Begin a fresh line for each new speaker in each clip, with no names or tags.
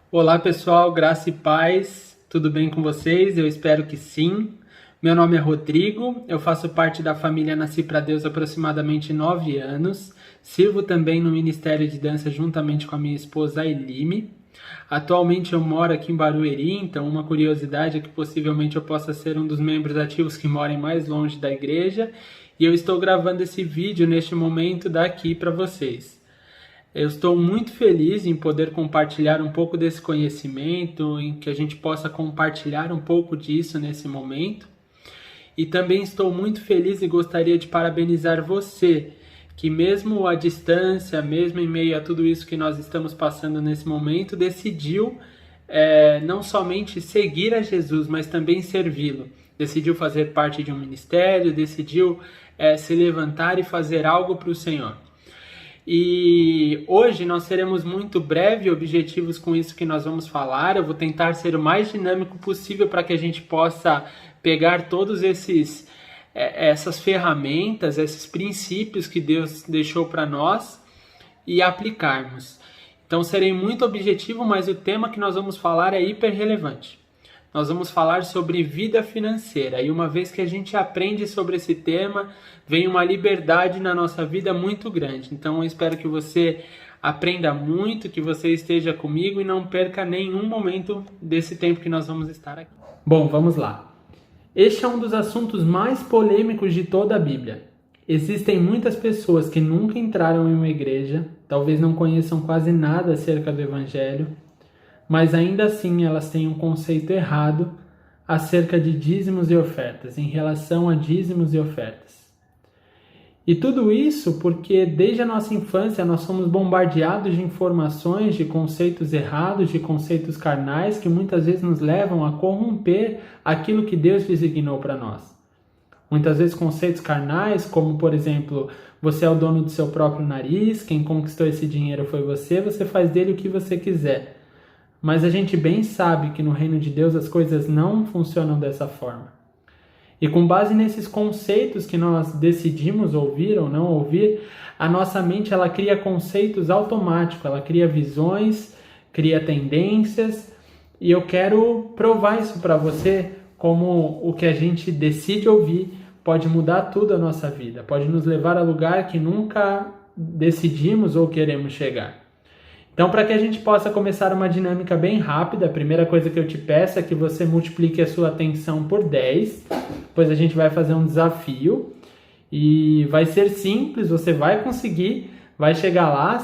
Olá pessoal, graça e paz, tudo bem com vocês? Eu espero que sim. Meu nome é Rodrigo, eu faço parte da família Nasci para Deus há aproximadamente 9 anos. Sirvo também no Ministério de Dança juntamente com a minha esposa Elime. Atualmente eu moro aqui em Barueri, então uma curiosidade é que possivelmente eu possa ser um dos membros ativos que morem mais longe da igreja. E eu estou gravando esse vídeo neste momento daqui para vocês. Eu estou muito feliz em poder compartilhar um pouco desse conhecimento, em que a gente possa compartilhar um pouco disso nesse momento. E também estou muito feliz e gostaria de parabenizar você, que mesmo à distância, mesmo em meio a tudo isso que nós estamos passando nesse momento, decidiu não somente seguir a Jesus, mas também servi-lo. Decidiu fazer parte de um ministério, decidiu se levantar e fazer algo para o Senhor. E hoje nós seremos muito breves e objetivos com isso que nós vamos falar. Eu vou tentar ser o mais dinâmico possível para que a gente possa pegar todos essas ferramentas, esses princípios que Deus deixou para nós e aplicarmos. Então serei muito objetivo, mas o tema que nós vamos falar é hiper relevante. Nós vamos falar sobre vida financeira, e uma vez que a gente aprende sobre esse tema, vem uma liberdade na nossa vida muito grande. Então eu espero que você aprenda muito, que você esteja comigo e não perca nenhum momento desse tempo que nós vamos estar aqui. Bom, vamos lá. Este é um dos assuntos mais polêmicos de toda a Bíblia. Existem muitas pessoas que nunca entraram em uma igreja, talvez não conheçam quase nada acerca do Evangelho, mas ainda assim elas têm um conceito errado acerca de dízimos e ofertas, em relação a dízimos e ofertas. E tudo isso porque desde a nossa infância nós somos bombardeados de informações, de conceitos errados, de conceitos carnais que muitas vezes nos levam a corromper aquilo que Deus designou para nós. Muitas vezes conceitos carnais, como por exemplo, você é o dono do seu próprio nariz, quem conquistou esse dinheiro foi você, você faz dele o que você quiser. Mas a gente bem sabe que no reino de Deus as coisas não funcionam dessa forma. E com base nesses conceitos que nós decidimos ouvir ou não ouvir, a nossa mente ela cria conceitos automáticos, ela cria visões, cria tendências, e eu quero provar isso para você, como o que a gente decide ouvir pode mudar tudo a nossa vida, pode nos levar a lugar que nunca decidimos ou queremos chegar. Então, para que a gente possa começar uma dinâmica bem rápida, a primeira coisa que eu te peço é que você multiplique a sua atenção por 10. Depois a gente vai fazer um desafio e vai ser simples, você vai conseguir, vai chegar lá.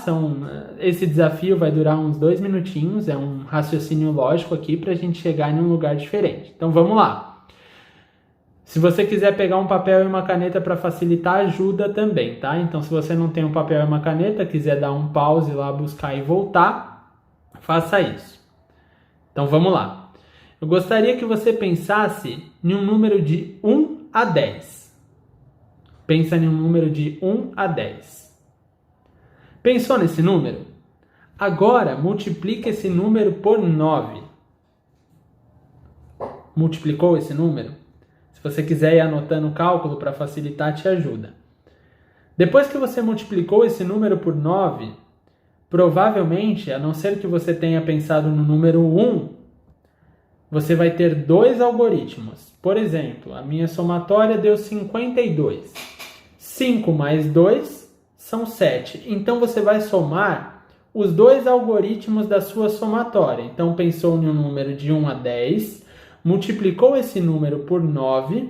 Esse desafio vai durar uns 2 minutinhos, é um raciocínio lógico aqui para a gente chegar em um lugar diferente. Então, vamos lá. Se você quiser pegar um papel e uma caneta para facilitar, ajuda também, tá? Então, se você não tem um papel e uma caneta, quiser dar um pause lá, buscar e voltar, faça isso. Então, vamos lá. Eu gostaria que você pensasse em um número de 1 a 10. Pensa em um número de 1 a 10. Pensou nesse número? Agora, multiplique esse número por 9. Multiplicou esse número? Se você quiser ir anotando o cálculo para facilitar, te ajuda. Depois que você multiplicou esse número por 9, provavelmente, a não ser que você tenha pensado no número 1, você vai ter 2 algoritmos. Por exemplo, a minha somatória deu 52. 5 mais 2 são 7. Então você vai somar os 2 algoritmos da sua somatória. Então pensou em um número de 1 a 10, multiplicou esse número por 9,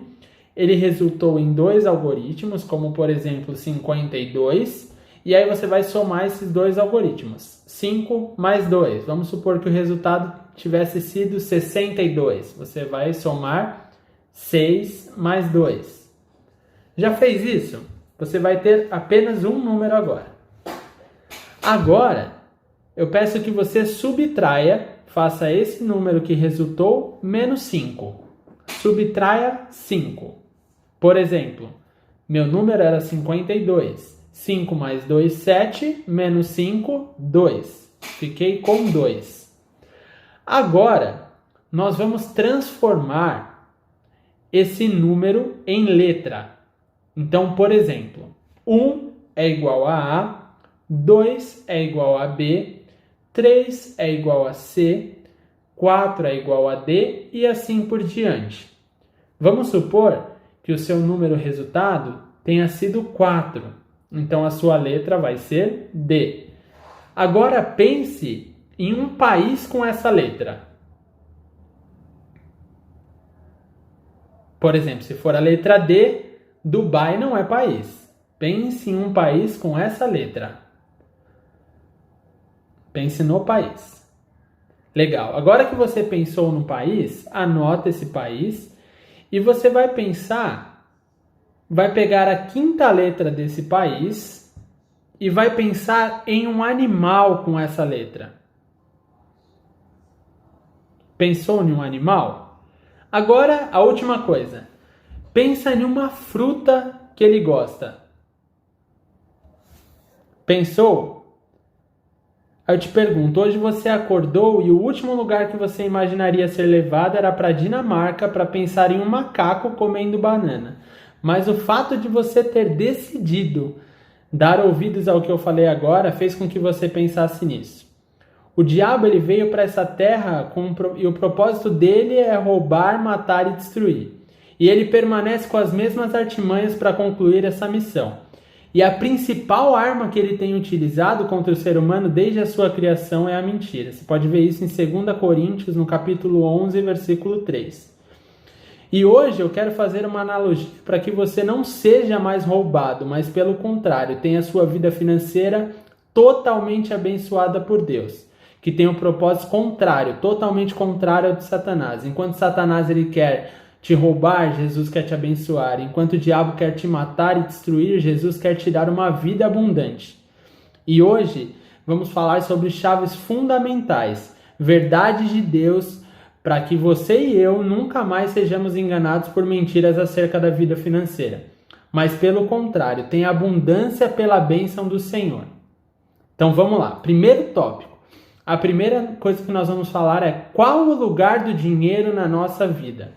ele resultou em 2 algoritmos, como por exemplo 52, e aí você vai somar esses 2 algoritmos. 5 mais 2, vamos supor que o resultado tivesse sido 62, você vai somar 6 mais 2. Já fez isso? Você vai ter apenas um número agora. Agora, eu peço que você subtraia, faça esse número que resultou menos 5. Subtraia 5. Por exemplo, meu número era 52. 5 mais 2, 7. Menos 5, 2. Fiquei com 2. Agora, nós vamos transformar esse número em letra. Então, por exemplo, 1 é igual a A, 2 é igual a B, 3 é igual a C, 4 é igual a D e assim por diante. Vamos supor que o seu número resultado tenha sido 4. Então a sua letra vai ser D. Agora pense em um país com essa letra. Por exemplo, se for a letra D, Dubai não é país. Pense em um país com essa letra. Pense no país. Legal. Agora que você pensou no país, anota esse país e você vai pensar, vai pegar a quinta letra desse país e vai pensar em um animal com essa letra. Pensou em um animal? Agora, a última coisa. Pensa em uma fruta que ele gosta. Pensou? Aí eu te pergunto, hoje você acordou e o último lugar que você imaginaria ser levado era para a Dinamarca para pensar em um macaco comendo banana. Mas o fato de você ter decidido dar ouvidos ao que eu falei agora fez com que você pensasse nisso. O diabo ele veio para essa terra e o propósito dele é roubar, matar e destruir. E ele permanece com as mesmas artimanhas para concluir essa missão. E a principal arma que ele tem utilizado contra o ser humano desde a sua criação é a mentira. Você pode ver isso em 2 Coríntios, no capítulo 11, versículo 3. E hoje eu quero fazer uma analogia para que você não seja mais roubado, mas pelo contrário, tenha a sua vida financeira totalmente abençoada por Deus, que tem um propósito contrário, totalmente contrário ao de Satanás. Enquanto Satanás ele quer te roubar, Jesus quer te abençoar. Enquanto o diabo quer te matar e destruir, Jesus quer te dar uma vida abundante. E hoje vamos falar sobre chaves fundamentais, verdades de Deus, para que você e eu nunca mais sejamos enganados por mentiras acerca da vida financeira. Mas pelo contrário, tenha abundância pela bênção do Senhor. Então vamos lá. Primeiro tópico. A primeira coisa que nós vamos falar é qual o lugar do dinheiro na nossa vida.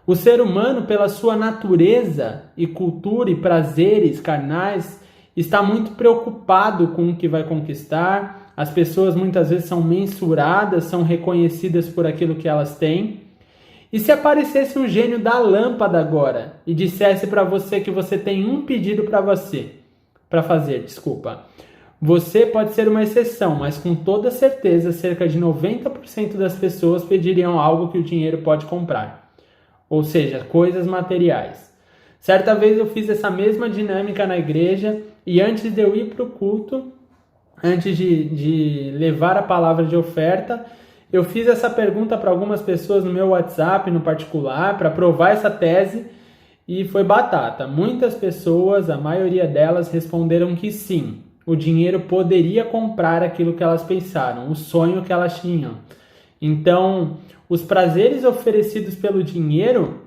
O ser humano, pela sua natureza e cultura e prazeres carnais, está muito preocupado com o que vai conquistar. As pessoas muitas vezes são mensuradas, são reconhecidas por aquilo que elas têm. E se aparecesse um gênio da lâmpada agora e dissesse para você que você tem um pedido para fazer, você pode ser uma exceção, mas com toda certeza cerca de 90% das pessoas pediriam algo que o dinheiro pode comprar. Ou seja, coisas materiais. Certa vez eu fiz essa mesma dinâmica na igreja e antes de eu ir para o culto, antes de levar a palavra de oferta, eu fiz essa pergunta para algumas pessoas no meu WhatsApp, no particular, para provar essa tese e foi batata. Muitas pessoas, a maioria delas, responderam que sim, o dinheiro poderia comprar aquilo que elas pensaram, o sonho que elas tinham. Então, os prazeres oferecidos pelo dinheiro,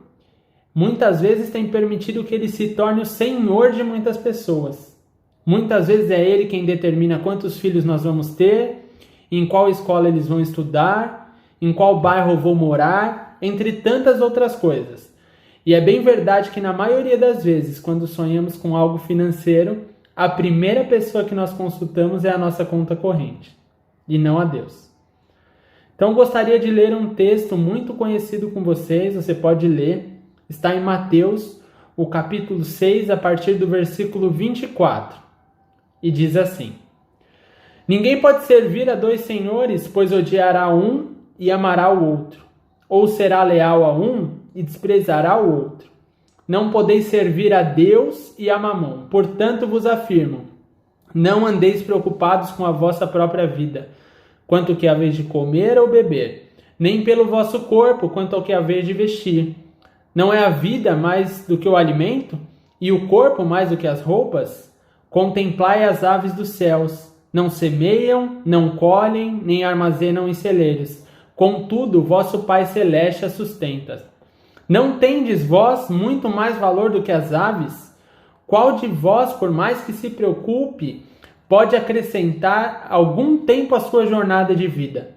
muitas vezes têm permitido que ele se torne o senhor de muitas pessoas. Muitas vezes é ele quem determina quantos filhos nós vamos ter, em qual escola eles vão estudar, em qual bairro eu vou morar, entre tantas outras coisas. E é bem verdade que na maioria das vezes, quando sonhamos com algo financeiro, a primeira pessoa que nós consultamos é a nossa conta corrente, e não a Deus. Então, gostaria de ler um texto muito conhecido com vocês, você pode ler, está em Mateus, o capítulo 6, a partir do versículo 24, e diz assim: Ninguém pode servir a dois senhores, pois odiará um e amará o outro, ou será leal a um e desprezará o outro. Não podeis servir a Deus e a Mamon, portanto vos afirmo, não andeis preocupados com a vossa própria vida, quanto ao que haveis de comer ou beber, nem pelo vosso corpo, quanto ao que haveis de vestir. Não é a vida mais do que o alimento, e o corpo mais do que as roupas? Contemplai as aves dos céus, não semeiam, não colhem, nem armazenam em celeiros. Contudo, vosso Pai Celeste as sustenta. Não tendes vós muito mais valor do que as aves? Qual de vós, por mais que se preocupe, pode acrescentar algum tempo à sua jornada de vida?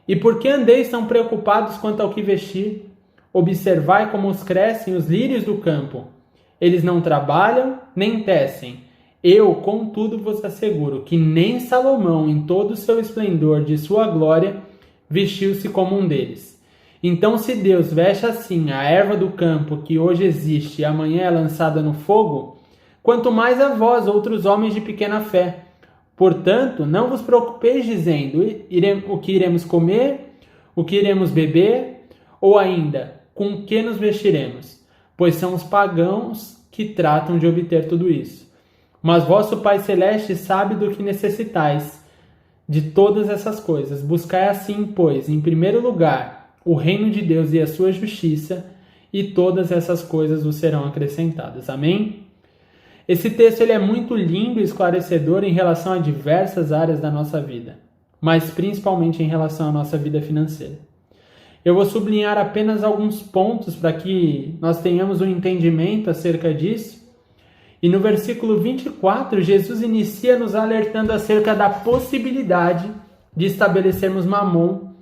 E por que andeis tão preocupados quanto ao que vestir? Observai como os crescem os lírios do campo. Eles não trabalham, nem tecem. Eu, contudo, vos asseguro que nem Salomão, em todo o seu esplendor de sua glória, vestiu-se como um deles. Então, se Deus veste assim a erva do campo que hoje existe e amanhã é lançada no fogo, quanto mais a vós, outros homens de pequena fé. Portanto, não vos preocupeis dizendo o que iremos comer, o que iremos beber, ou ainda, com que nos vestiremos, pois são os pagãos que tratam de obter tudo isso. Mas vosso Pai Celeste sabe do que necessitais de todas essas coisas. Buscai assim, pois, em primeiro lugar, o reino de Deus e a sua justiça, e todas essas coisas vos serão acrescentadas. Amém? Esse texto ele é muito lindo e esclarecedor em relação a diversas áreas da nossa vida, mas principalmente em relação à nossa vida financeira. Eu vou sublinhar apenas alguns pontos para que nós tenhamos um entendimento acerca disso. E no versículo 24, Jesus inicia nos alertando acerca da possibilidade de estabelecermos Mamon,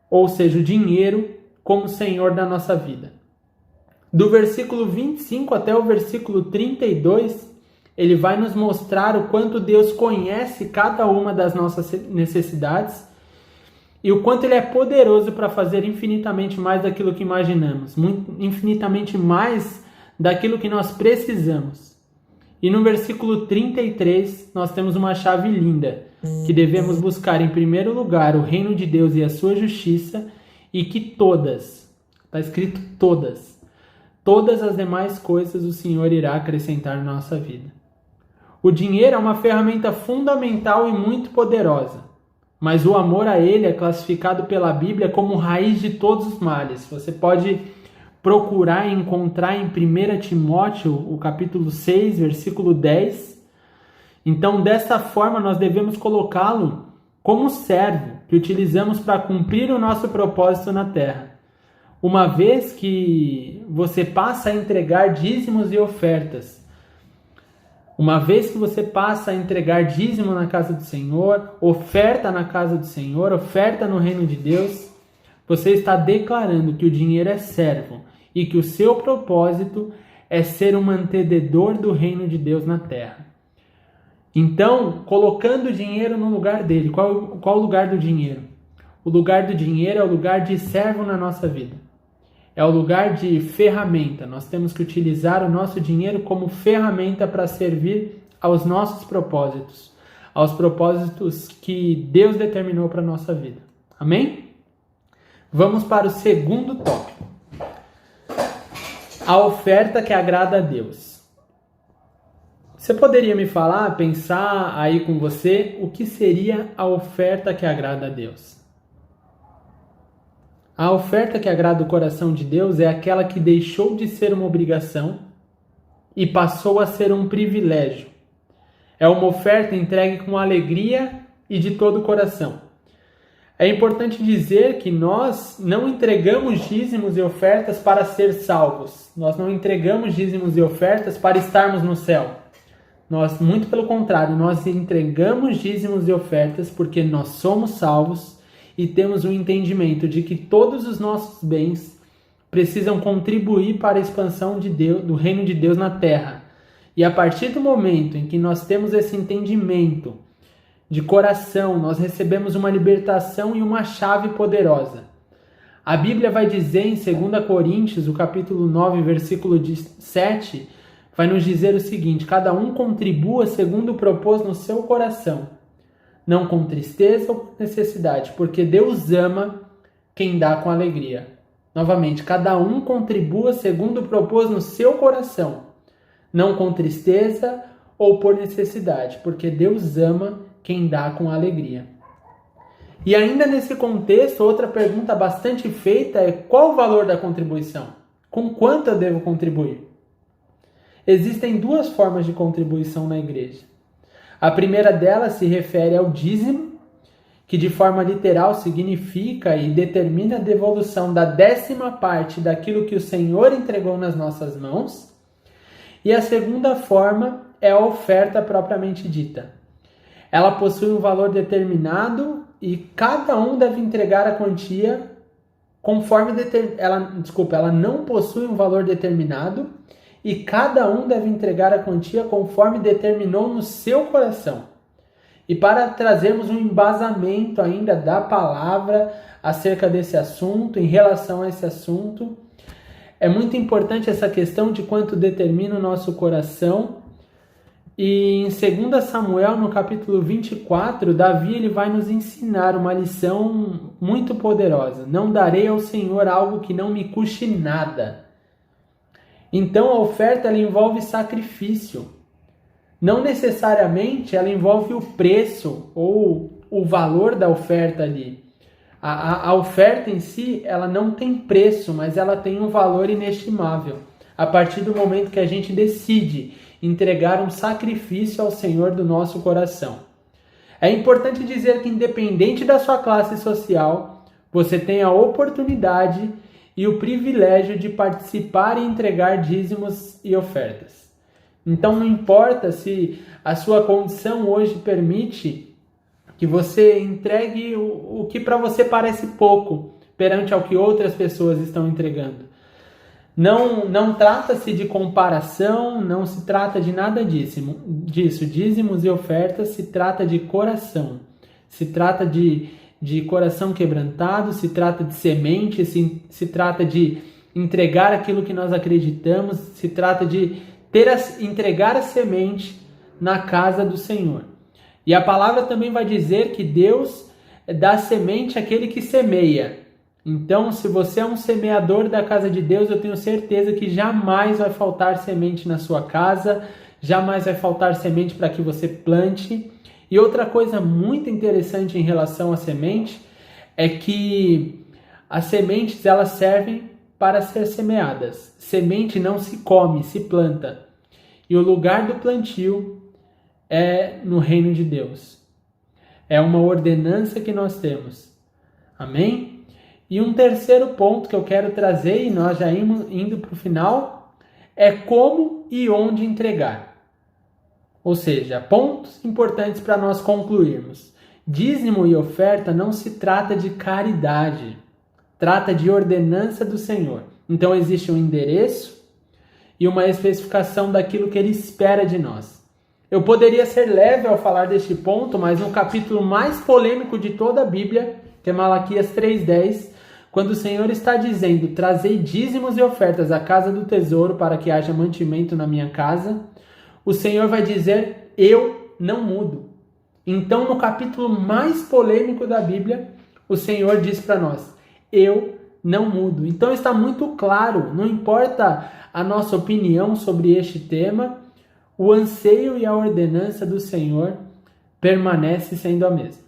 ou seja, o dinheiro, como Senhor da nossa vida. Do versículo 25 até o versículo 32, ele vai nos mostrar o quanto Deus conhece cada uma das nossas necessidades e o quanto Ele é poderoso para fazer infinitamente mais daquilo que imaginamos, infinitamente mais daquilo que nós precisamos. E no versículo 33, nós temos uma chave linda, que devemos buscar em primeiro lugar o reino de Deus e a sua justiça, e que todas, está escrito todas as demais coisas o Senhor irá acrescentar na nossa vida. O dinheiro é uma ferramenta fundamental e muito poderosa, mas o amor a ele é classificado pela Bíblia como raiz de todos os males. Você pode procurar e encontrar em 1 Timóteo, o capítulo 6, versículo 10. Então, dessa forma, nós devemos colocá-lo como servo que utilizamos para cumprir o nosso propósito na terra. Uma vez que você passa a entregar dízimos e ofertas, uma vez que você passa a entregar dízimo na casa do Senhor, oferta na casa do Senhor, oferta no reino de Deus, você está declarando que o dinheiro é servo e que o seu propósito é ser um mantenedor do reino de Deus na terra. Então, colocando o dinheiro no lugar dele, qual o lugar do dinheiro? O lugar do dinheiro é o lugar de servo na nossa vida. É o lugar de ferramenta. Nós temos que utilizar o nosso dinheiro como ferramenta para servir aos nossos propósitos, aos propósitos que Deus determinou para a nossa vida. Amém? Vamos para o segundo tópico. A oferta que agrada a Deus. Você poderia me falar, pensar aí com você, o que seria a oferta que agrada a Deus? A oferta que agrada o coração de Deus é aquela que deixou de ser uma obrigação e passou a ser um privilégio. É uma oferta entregue com alegria e de todo o coração. É importante dizer que nós não entregamos dízimos e ofertas para ser salvos. Nós não entregamos dízimos e ofertas para estarmos no céu. Nós, muito pelo contrário, nós entregamos dízimos e ofertas porque nós somos salvos e temos o entendimento de que todos os nossos bens precisam contribuir para a expansão de Deus, do reino de Deus na terra. E a partir do momento em que nós temos esse entendimento de coração, nós recebemos uma libertação e uma chave poderosa. A Bíblia vai dizer em 2 Coríntios, o capítulo 9, versículo 7, vai nos dizer o seguinte: cada um contribua segundo propôs no seu coração, não com tristeza ou com necessidade, porque Deus ama quem dá com alegria. Novamente, cada um contribua segundo propôs no seu coração, não com tristeza ou por necessidade, porque Deus ama quem dá com alegria. E ainda nesse contexto, outra pergunta bastante feita é: qual o valor da contribuição? Com quanto eu devo contribuir? Existem duas formas de contribuição na igreja. A primeira delas se refere ao dízimo, que de forma literal significa e determina a devolução da 10ª parte daquilo que o Senhor entregou nas nossas mãos. E a segunda forma é a oferta propriamente dita. Ela possui um valor determinado e cada um deve entregar a quantia conforme ela não possui um valor determinado e cada um deve entregar a quantia conforme determinou no seu coração. E para trazermos um embasamento ainda da palavra acerca desse assunto, em relação a esse assunto, é muito importante essa questão de quanto determina o nosso coração. E em 2 Samuel, no capítulo 24, Davi ele vai nos ensinar uma lição muito poderosa. Não darei ao Senhor algo que não me custe nada. Então a oferta ela envolve sacrifício. Não necessariamente ela envolve o preço ou o valor da oferta ali. A oferta em si, ela não tem preço, mas ela tem um valor inestimável. A partir do momento que a gente decide entregar um sacrifício ao Senhor do nosso coração. É importante dizer que independente da sua classe social, você tem a oportunidade e o privilégio de participar e entregar dízimos e ofertas. Então não importa se a sua condição hoje permite que você entregue o que para você parece pouco perante ao que outras pessoas estão entregando. Não trata-se de comparação, não se trata de nada disso. Dízimos e ofertas se trata de coração. Se trata de coração quebrantado, se trata de semente, se trata de entregar aquilo que nós acreditamos, se trata de entregar a semente na casa do Senhor. E a palavra também vai dizer que Deus dá semente àquele que semeia. Então, se você é um semeador da casa de Deus, eu tenho certeza que jamais vai faltar semente na sua casa, jamais vai faltar semente para que você plante. E outra coisa muito interessante em relação à semente é que as sementes elas servem para ser semeadas. Semente não se come, se planta. E o lugar do plantio é no reino de Deus. É uma ordenança que nós temos. Amém? E um terceiro ponto que eu quero trazer, e nós já indo para o final, é como e onde entregar. Ou seja, pontos importantes para nós concluirmos. Dízimo e oferta não se trata de caridade, trata de ordenança do Senhor. Então existe um endereço e uma especificação daquilo que Ele espera de nós. Eu poderia ser leve ao falar deste ponto, mas no capítulo mais polêmico de toda a Bíblia, que é Malaquias 3:10, quando o Senhor está dizendo, trazei dízimos e ofertas à casa do tesouro para que haja mantimento na minha casa, o Senhor vai dizer, eu não mudo. Então, no capítulo mais polêmico da Bíblia, o Senhor diz para nós, eu não mudo. Então está muito claro, não importa a nossa opinião sobre este tema, o anseio e a ordenança do Senhor permanece sendo a mesma.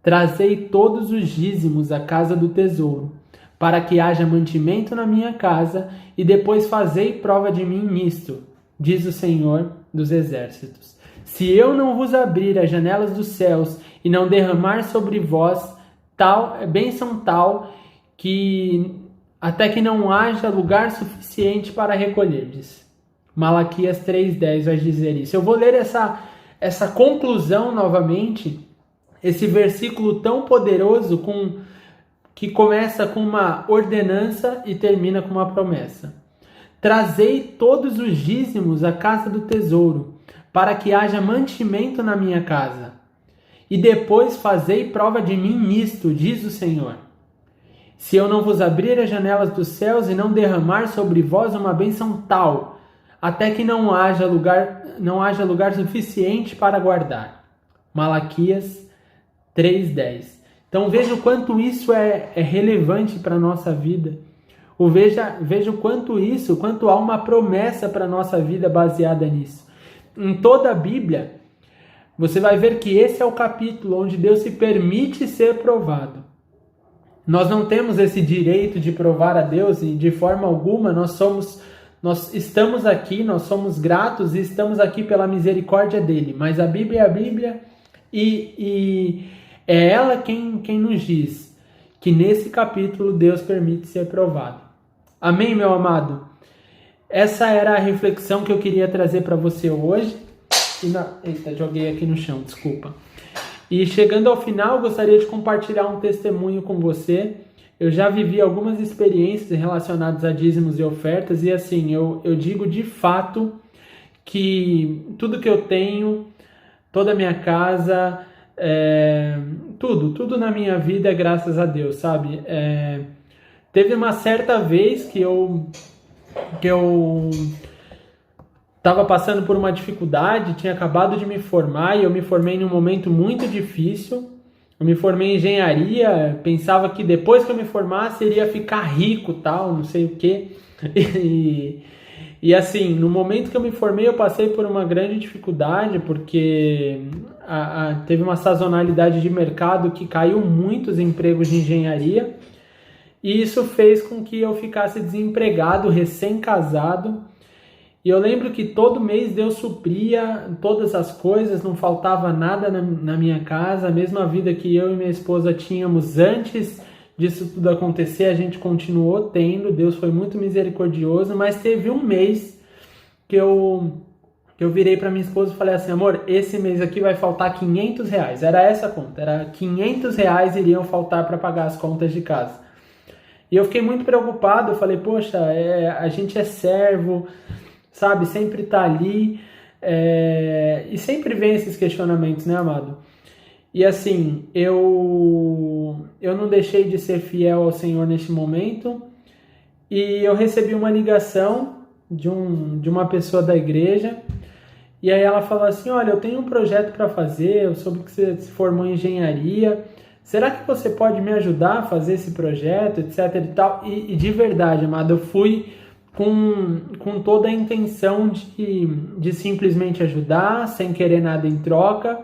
Trazei todos os dízimos à casa do tesouro, para que haja mantimento na minha casa, e depois fazei prova de mim nisto, diz o Senhor dos Exércitos. Se eu não vos abrir as janelas dos céus e não derramar sobre vós bênção tal, que até que não haja lugar suficiente para recolherdes. Malaquias 3:10 vai dizer isso. Eu vou ler essa conclusão novamente, esse versículo tão poderoso que começa com uma ordenança e termina com uma promessa. Trazei todos os dízimos à casa do tesouro, para que haja mantimento na minha casa. E depois fazei prova de mim nisto, diz o Senhor. Se eu não vos abrir as janelas dos céus e não derramar sobre vós uma bênção tal, até que não haja lugar suficiente para guardar. Malaquias 3:10. Então veja o quanto isso é relevante para a nossa vida. Veja o quanto há uma promessa para a nossa vida baseada nisso. Em toda a Bíblia, você vai ver que esse é o capítulo onde Deus se permite ser provado. Nós não temos esse direito de provar a Deus e de forma alguma nós estamos aqui, nós somos gratos e estamos aqui pela misericórdia dele. Mas a Bíblia é a Bíblia e é ela quem nos diz que nesse capítulo Deus permite ser provado. Amém, meu amado? Essa era a reflexão que eu queria trazer para você hoje. Eita, joguei aqui no chão, desculpa. E chegando ao final, eu gostaria de compartilhar um testemunho com você eu já vivi algumas experiências relacionadas a dízimos e ofertas, e assim, eu digo de fato que tudo que eu tenho, toda a minha casa, tudo na minha vida é graças a Deus, sabe? Teve uma certa vez que eu estava passando por uma dificuldade, tinha acabado de me formar e eu me formei num momento muito difícil. Eu me formei em engenharia, pensava que depois que eu me formasse iria ficar rico, tal, não sei o quê. E assim, no momento que eu me formei, eu passei por uma grande dificuldade, porque teve uma sazonalidade de mercado que caiu muitos empregos de engenharia, e isso fez com que eu ficasse desempregado, recém-casado. E eu lembro que todo mês Deus supria todas as coisas, não faltava nada na minha casa, a mesma vida que eu e minha esposa tínhamos antes disso tudo acontecer, a gente continuou tendo. Deus foi muito misericordioso, mas teve um mês que eu virei para minha esposa e falei assim: amor, esse mês aqui vai faltar R$500, era essa a conta, era R$500 iriam faltar para pagar as contas de casa. E eu fiquei muito preocupado, eu falei, poxa, a gente é servo, sabe, sempre tá ali, e sempre vem esses questionamentos, né, amado? E assim, eu não deixei de ser fiel ao Senhor neste momento, e eu recebi uma ligação de uma pessoa da igreja, e aí ela falou assim: olha, eu tenho um projeto para fazer, eu soube que você se formou em engenharia, será que você pode me ajudar a fazer esse projeto, etc e tal? E de verdade, amado, eu fui com toda a intenção de simplesmente ajudar, sem querer nada em troca.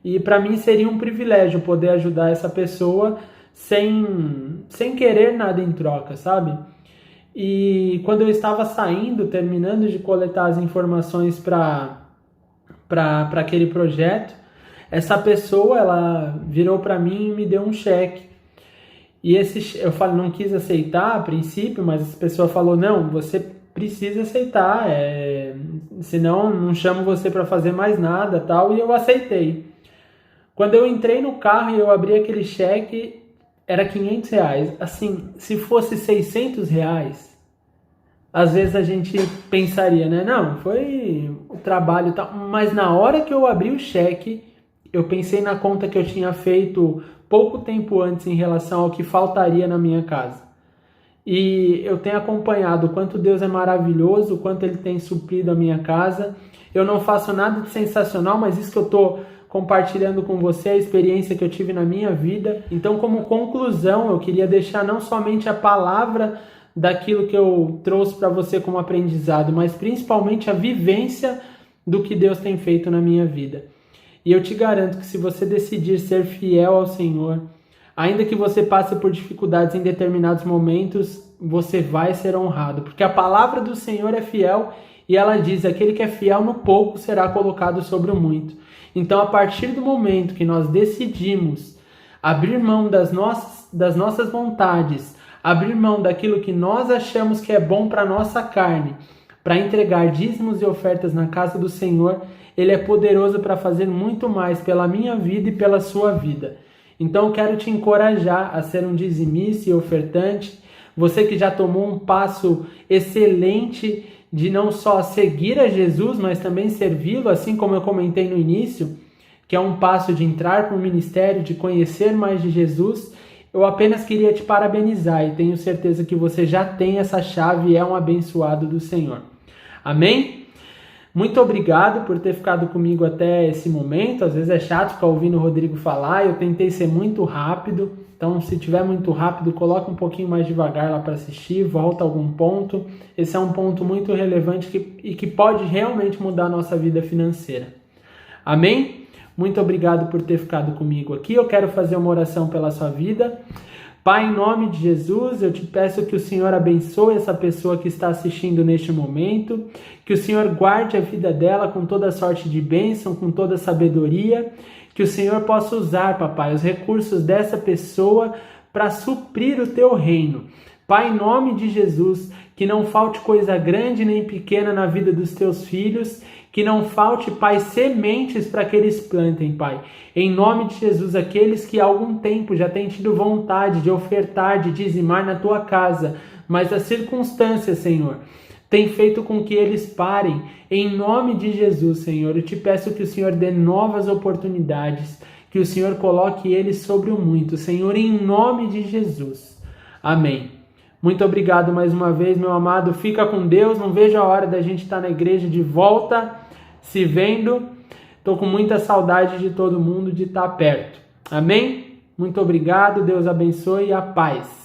E para mim seria um privilégio poder ajudar essa pessoa sem querer nada em troca, sabe? E quando eu estava saindo, terminando de coletar as informações para aquele projeto, essa pessoa, ela virou para mim e me deu um cheque. E eu não quis aceitar a princípio, mas essa pessoa falou: não, você precisa aceitar, senão não chamo você para fazer mais nada, tal. E eu aceitei. Quando eu entrei no carro e eu abri aquele cheque, era R$500. Assim, se fosse R$600, às vezes a gente pensaria, né? Não, foi o trabalho e tal. Mas na hora que eu abri o cheque, eu pensei na conta que eu tinha feito pouco tempo antes em relação ao que faltaria na minha casa. E eu tenho acompanhado o quanto Deus é maravilhoso, o quanto Ele tem suprido a minha casa. Eu não faço nada de sensacional, mas isso que eu estou compartilhando com você, a experiência que eu tive na minha vida. Então, como conclusão, eu queria deixar não somente a palavra daquilo que eu trouxe para você como aprendizado, mas principalmente a vivência do que Deus tem feito na minha vida. E eu te garanto que se você decidir ser fiel ao Senhor, ainda que você passe por dificuldades em determinados momentos, você vai ser honrado. Porque a palavra do Senhor é fiel e ela diz: aquele que é fiel no pouco será colocado sobre o muito. Então, a partir do momento que nós decidimos abrir mão das nossas vontades, abrir mão daquilo que nós achamos que é bom para a nossa carne, para entregar dízimos e ofertas na casa do Senhor, Ele é poderoso para fazer muito mais pela minha vida e pela sua vida. Então eu quero te encorajar a ser um dizimista e ofertante. Você que já tomou um passo excelente de não só seguir a Jesus, mas também servi-lo, assim como eu comentei no início, que é um passo de entrar para o ministério, de conhecer mais de Jesus. Eu apenas queria te parabenizar e tenho certeza que você já tem essa chave e é um abençoado do Senhor. Amém? Muito obrigado por ter ficado comigo até esse momento. Às vezes é chato ficar ouvindo o Rodrigo falar, eu tentei ser muito rápido. Então, se tiver muito rápido, coloca um pouquinho mais devagar lá para assistir, volta a algum ponto. Esse é um ponto muito relevante e que pode realmente mudar a nossa vida financeira. Amém? Muito obrigado por ter ficado comigo aqui. Eu quero fazer uma oração pela sua vida. Pai, em nome de Jesus, eu te peço que o Senhor abençoe essa pessoa que está assistindo neste momento, que o Senhor guarde a vida dela com toda sorte de bênção, com toda sabedoria, que o Senhor possa usar, papai, os recursos dessa pessoa para suprir o teu reino. Pai, em nome de Jesus, que não falte coisa grande nem pequena na vida dos teus filhos, Que não falte, Pai, sementes para que eles plantem, Pai. Em nome de Jesus, aqueles que há algum tempo já têm tido vontade de ofertar, de dizimar na tua casa, mas as circunstâncias, Senhor, tem feito com que eles parem. Em nome de Jesus, Senhor, eu te peço que o Senhor dê novas oportunidades, que o Senhor coloque eles sobre o muito, Senhor, em nome de Jesus. Amém. Muito obrigado mais uma vez, meu amado. Fica com Deus. Não vejo a hora da gente estar na igreja de volta, se vendo. Estou com muita saudade de todo mundo, de estar perto. Amém? Muito obrigado. Deus abençoe e a paz.